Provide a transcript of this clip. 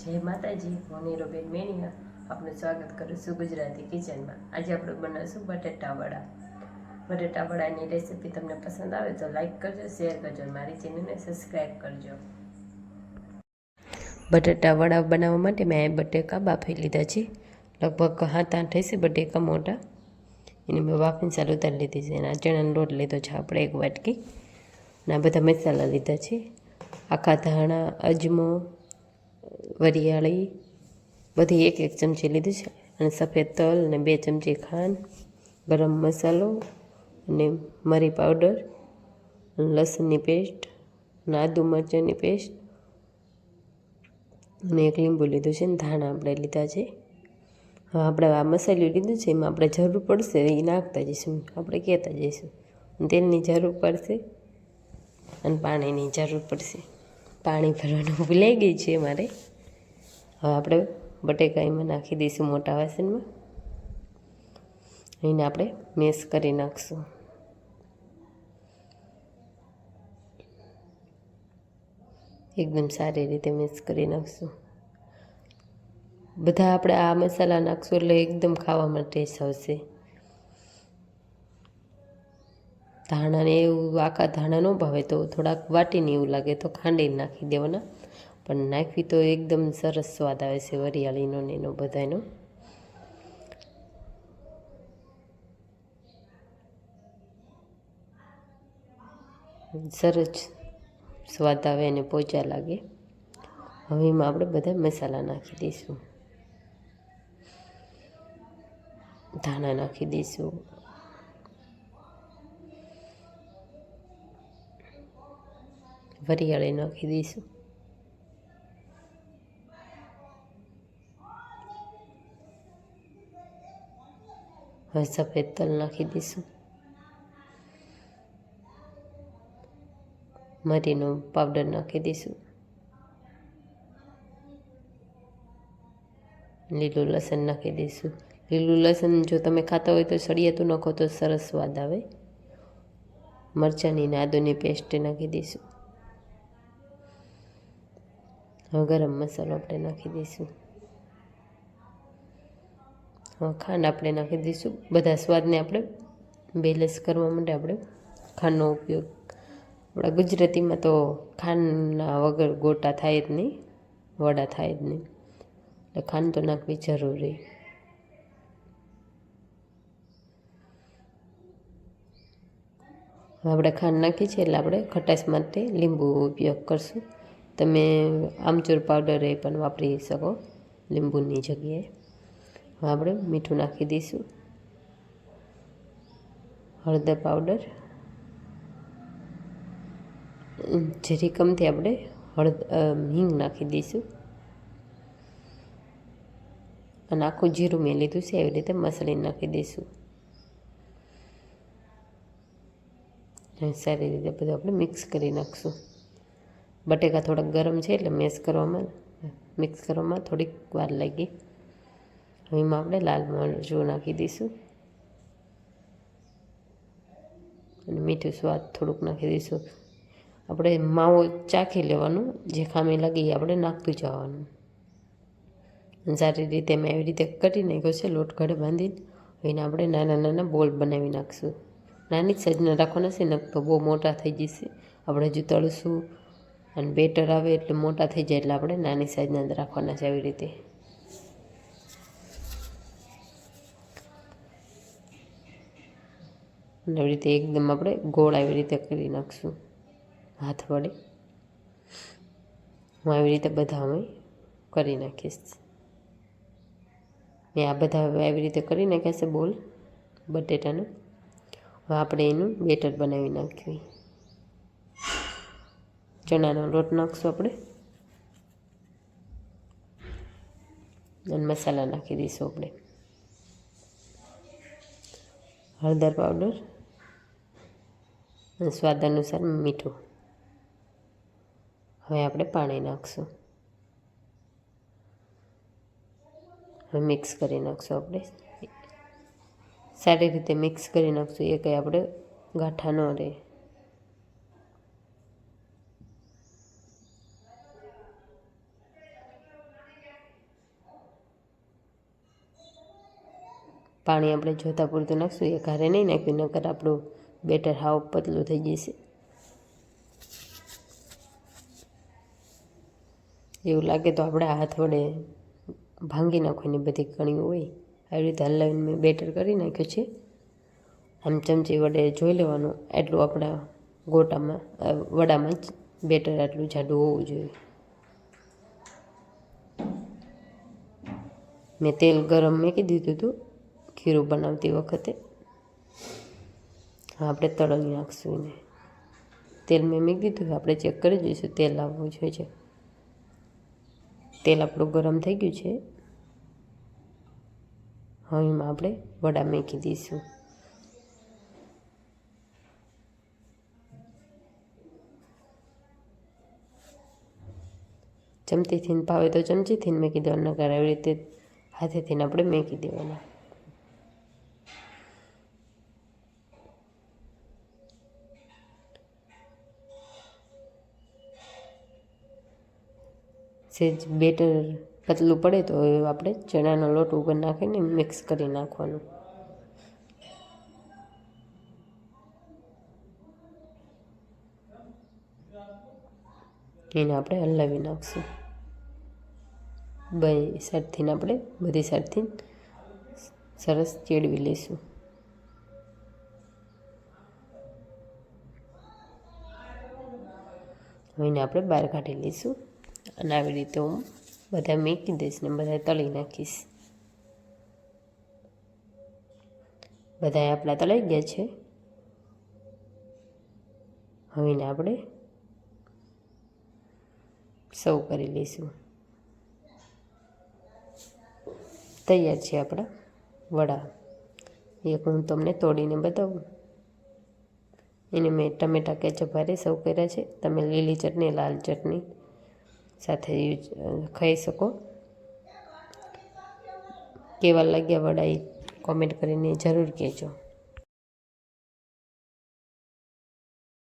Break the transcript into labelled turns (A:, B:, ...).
A: જય માતાજી, હું નીરુબેન મેણિયા આપનું સ્વાગત કરું છું ગુજરાતી કિચનમાં। આજે આપણે બનાવીશું બટેટા વડા। બટેટા વડાની રેસીપી તમને પસંદ આવે તો લાઈક કરજો, શેર કરજો, મારી ચેનલને સબસ્ક્રાઈબ કરજો। બટેટા વડા બનાવવા માટે મેં બટેકા બાફી લીધા છે, લગભગ 7-8 હશે બટેકા મોટા। એને મેં બાફીને ચાલુ ઉતારી લીધી છે। અને આ ચણાનો લોટ લીધો છે આપણે 1 વાટકી, અને આ બધા મસાલા લીધા છે, આખા ધાણા, અજમો, વરિયાળી બધી 1-1 ચમચી લીધી છે, અને સફેદ તલ અને 2 ચમચી ખાંડ, ગરમ મસાલો અને મરી પાવડર, લસણની પેસ્ટ અને આદુ મરચાંની પેસ્ટ અને 1 લીંબુ લીધું છે, અને ધાણા આપણે લીધા છે। હવે આપણે આ મસાલો લીધું છે, એમાં આપણે જરૂર પડશે એ નાખતા જઈશું, આપણે કહેતા જઈશું। તેલની જરૂર પડશે અને પાણીની જરૂર પડશે। પાણી ભરવાનું ભૂલાઈ ગઈ છે મારે। હવે આપણે બટેકા એમાં નાખી દઈશું મોટા વાસણમાં, એને આપણે મેશ કરી નાખશું। એકદમ સારી રીતે મિક્સ કરી નાખશું। બધા આપણે આ મસાલા નાખશું એટલે એકદમ ખાવામાં ટેસ્ટ આવશે। ધાણાને એવું આખા ધાણા ન ભાવે તો થોડાક વાટીને એવું લાગે તો ખાંડી નાખી દેવાના, પણ નાખવી તો એકદમ સરસ સ્વાદ આવે છે વરિયાળીનો ને એનો બધાનો। સરસ સ્વાદ આવે અને પોચા લાગે। હવે એમાં આપણે બધા મસાલા નાખી દઈશું। ધાણા નાખી દઈશું, વરિયાળી નાખી દઈશું, હવે સફેદ તલ નાખી દઈશું, મરીનો પાવડર નાખી દઈશું, લીલું લસણ નાખી દઈશું। લીલું લસણ જો તમે ખાતા હોય તો સળિયાતું નાખો તો સરસ સ્વાદ આવે। મરચાંની ને આદુની પેસ્ટ નાખી દઈશું। હવે ગરમ મસાલો આપણે નાખી દઈશું। હવે ખાંડ આપણે નાખી દઈશું। બધા સ્વાદને આપણે બેલેન્સ કરવા માટે આપણે ખાંડનો ઉપયોગ, આપણા ગુજરાતીમાં તો ખાંડના વગર ગોટા થાય જ નહીં, વડા થાય જ નહીં, એટલે ખાંડ તો નાખવી જરૂરી। આપણે ખાંડ નાખી છે એટલે આપણે ખટાશ માટે લીંબુ ઉપયોગ કરશું। તમે આમચૂર પાવડર એ પણ વાપરી શકો લીંબુની જગ્યાએ। હવે આપણે મીઠું નાખી દઈશું, હળદર પાવડર, જરી કમથી આપણે હિંગ નાખી દઈશું, અને આખું જીરું મેં લીધું છે એવી રીતે મસાલીને નાખી દઈશું। સારી રીતે બધું આપણે મિક્સ કરી નાખશું। બટેકા થોડાક ગરમ છે એટલે મિક્સ કરવામાં થોડીક વાર લાગી। હવે એમાં આપણે લાલ મરચું નાખી દઈશું, અને મીઠું સ્વાદ થોડુંક નાખી દઈશું। આપણે માવો ચાખી લેવાનું, જે ખામી લાગી એ આપણે નાખતું જવાનું। સારી રીતે મેં એવી રીતે કરી નાખ્યો છે લોટ ઘડે બાંધીને। એને આપણે નાના નાના બોલ બનાવી નાખશું। નાની જ સાઈઝના રાખવાના છે, નક તો બહુ મોટા થઈ જશે। આપણે હજુ તળશું અને બેટર આવે એટલે મોટા થઈ જાય, એટલે આપણે નાની સાઈઝના જ રાખવાના છે આવી રીતે। અને આવી રીતે એકદમ આપણે ગોળ આવી રીતે કરી નાખશું હાથ વડે। હું આવી રીતે બધા અમે કરી નાખીશ। મેં આ બધા હવે આવી રીતે કરી નાખ્યા છે બોલ બટેટાનું। હવે આપણે એનું બેટર બનાવી નાખ્યું। ચણાનો લોટ નાખશું આપણે, અને મસાલા નાખી દઈશું આપણે, હળદર પાવડર અને સ્વાદ અનુસાર મીઠું। હવે આપણે પાણી નાખશું, હવે મિક્સ કરી નાખશું આપણે, સારી રીતે મિક્સ કરી નાખશું, એ કંઈ આપણે ગાંઠા ન રહે। પાણી આપણે જોતા પૂરતું નાખશું, એ ઘારે નહીં નાખ્યું, નકર આપણું બેટર હાવ પતલું થઈ જશે. એવું લાગે તો આપણે હાથ વડે ભાંગી નાખવાની બધી કણીઓ હોય. આવી રીતે હલાવીને મેં બેટર કરી નાખ્યું છે. આમ ચમચી વડે જોઈ લેવાનું એટલું આપણા ગોટામાં વડામાં જ બેટર આટલું જાડું હોવું જોઈએ. મેં તેલ ગરમ મૂકી દીધું હતું ખીરું બનાવતી વખતે. હા, આપણે તળવી નાખશું એને. તેલ મેં મૂકી દીધું, આપણે ચેક કરી જોઈશું તેલ આવવું જોઈએ. તેલ આપણું ગરમ થઈ ગયું છે. હવે એમાં આપણે વડા મૂકી દઈશું. ચમચીથી ભાવે તો ચમચીથી મૂકી દેવાના, નકર આવી રીતે હાથેથી આપણે મૂકી દેવાના. સેજ બેટર પતલું પડે તો આપણે ચણાનો લોટ ઉપર નાખીને મિક્સ કરી નાખવાનું. એને આપણે હલાવી નાખશું. બે સાઈડથી આપણે બધી સાઈડથી સરસ ચેડવી લઈશું. એને આપણે બહાર કાઢી લઈશું. અને આવી રીતે હું બધા મૂકી દઈશ ને બધા તળી નાખીશ. બધા આપણા તળાઈ ગયા છે. હવે એને આપણે સર્વ કરી લઈશું. તૈયાર છે આપણા વડા. એક હું તમને તોડીને બતાવું. એને મેં ટમેટા કેચઅપ હારે સર્વ કર્યા છે. તમે લીલી ચટણી, લાલ ચટણી સાથે ખાઈ શકો. કેવા લાગ્યા વડા એ કોમેન્ટ કરીને જરૂર કહેજો.